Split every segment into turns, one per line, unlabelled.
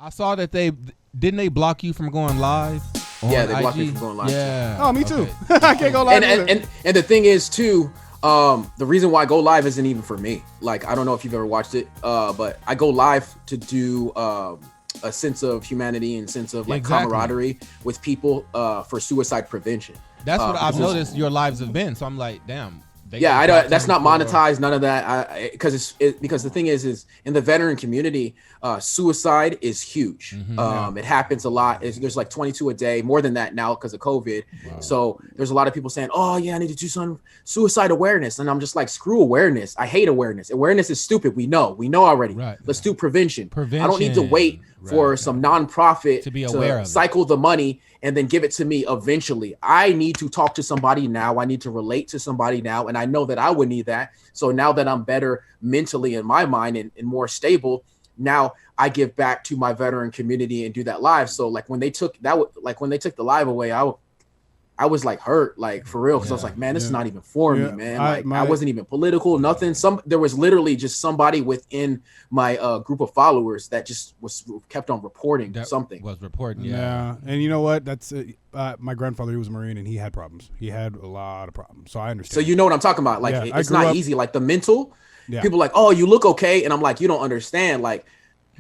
I saw that they block you from going live.
Yeah, they blocked me from going live.
Yeah.
Oh, me too. I can't go live.
And the thing is too, the reason why I go live isn't even for me. Like, I don't know if you've ever watched it, but I go live to do a sense of humanity and sense of like camaraderie with people for suicide prevention.
That's what I've noticed your lives have been. So I'm like, damn.
Yeah, I don't. That's not monetized. None of that. Because because the thing is in the veteran community, suicide is huge. It happens a lot. There's like 22 a day, more than that now because of COVID. Wow. So there's a lot of people saying, "Oh yeah, I need to do some suicide awareness," and I'm just like, screw awareness. I hate awareness. Awareness is stupid. We know already. Right. Let's do prevention. I don't need to wait for some nonprofit to be aware of cycle the money and then give it to me eventually. I need to talk to somebody now. I need to relate to somebody now. And I know that I would need that. So now that I'm better mentally in my mind and more stable, now I give back to my veteran community and do that live. So like when they took the live away, I was like hurt, like for real. Cause I was like, man, this is not even for me, man. I wasn't even political, nothing. There was literally just somebody within my group of followers that just kept on reporting something.
Was reporting.
Yeah. And you know what? That's my grandfather, he was a Marine and he had problems. He had a lot of problems. So I understand.
So you know what I'm talking about? Like it's not easy. Like the mental, people like, oh, you look okay. And I'm like, you don't understand. Like,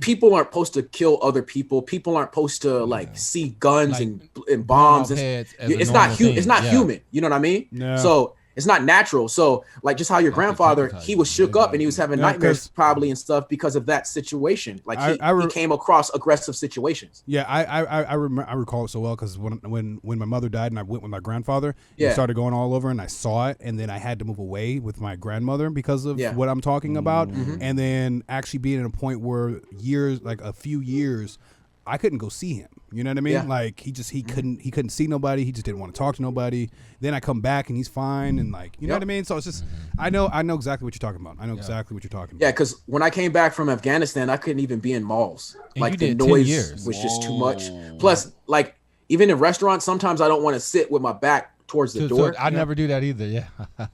people aren't supposed to kill other people. People aren't supposed to like see guns like, and bombs. It's not human. You know what I mean? Yeah. So it's not natural. So like just how your grandfather, he was shook up and he was having nightmares probably and stuff because of that situation. Like he came across aggressive situations.
Yeah, I recall it so well because when my mother died and I went with my grandfather, it started going all over and I saw it and then I had to move away with my grandmother because of what I'm talking about. And then actually being at a point where a few years, I couldn't go see him. You know what I mean? Yeah. Like he couldn't see nobody. He just didn't want to talk to nobody. Then I come back and he's fine and like, you know what I mean? So it's just, I know exactly what you're talking about. I know exactly what you're talking about.
Yeah, because when I came back from Afghanistan, I couldn't even be in malls. And like the noise was just too much. Plus, like even in restaurants, sometimes I don't want to sit with my back towards the door.
I never do that either. Yeah.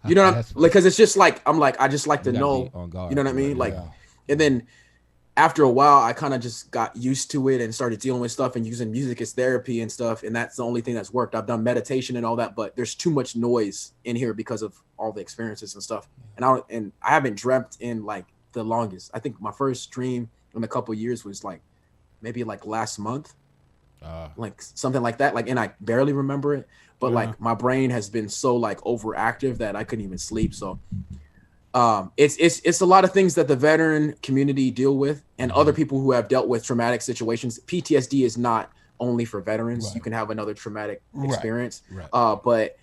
You know what I'm like? Because it's just like I just like to know. You know what I mean? Like, and then after a while, I kind of just got used to it and started dealing with stuff and using music as therapy and stuff. And that's the only thing that's worked. I've done meditation and all that, but there's too much noise in here because of all the experiences and stuff. And I haven't dreamt in like the longest. I think my first dream in a couple of years was like maybe like last month, like something like that. Like, and I barely remember it, but like my brain has been so like overactive that I couldn't even sleep. So it's a lot of things that the veteran community deal with and other people who have dealt with traumatic situations. PTSD is not only for veterans. You can have another traumatic experience. But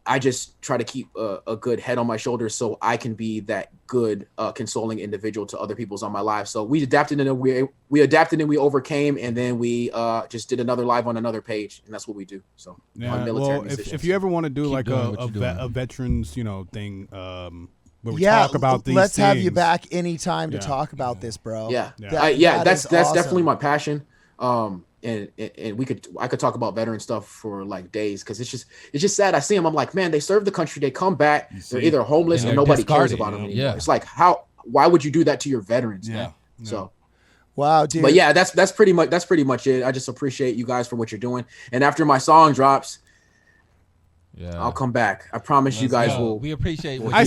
I just try to keep a good head on my shoulders so I can be that good consoling individual to other people's on my life. So we adapted and we overcame, and then we just did another live on another page, and that's what we do. So
if you ever want to do like a veterans thing where we talk about these
let's have you back anytime to talk about this, bro.
That's awesome. Definitely my passion. And I could talk about veteran stuff for like days because it's just sad. I see them. I'm like, man, they serve the country. They come back. They're either homeless or nobody cares about them anymore. Yeah. It's like, why would you do that to your veterans? Yeah. So,
wow, dude.
But yeah, that's pretty much it. I just appreciate you guys for what you're doing. And after my song drops, I'll come back. I promise you guys will.
We appreciate what
I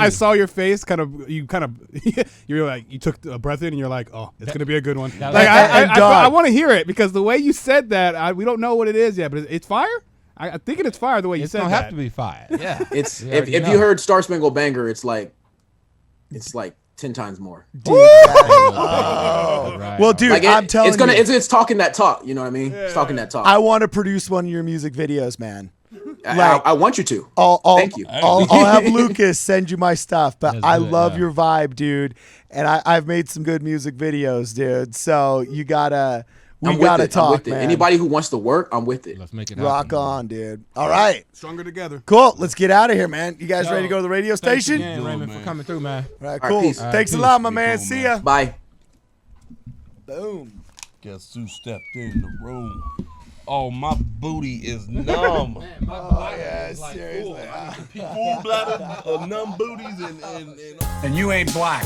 saw your face you were like, you took a breath in and you're like, oh, it's going to be a good one. Like I want to hear it because the way you said that, we don't know what it is yet, but it's fire. I think it's fire the way you said that.
It's going to have to be fire. Yeah.
It's if you heard Star Spangled Banger, it's like 10 times more.
Dude, well, dude, like I'm telling you.
It's talking that talk. You know what I mean? Yeah. It's talking that talk.
I want to produce one of your music videos, man.
I want you to. Thank you.
I'll have Lucas send you my stuff, but I love your vibe, dude. And I've made some good music videos, dude. So we gotta talk, man.
Anybody who wants to work, I'm with it.
Let's make it
rock
happen,
on, dude. All right.
Stronger together.
Cool. Let's get out of here, man. You guys ready to go to the radio station?
Thanks again, Raymond, for coming through, man.
All right, cool. Peace. Thanks a lot, my man. See ya.
Bye.
Boom.
Guess who stepped in the room? Oh, my booty is numb.
Man, my body is
seriously.
Full bladder, numb booties, and
you ain't black.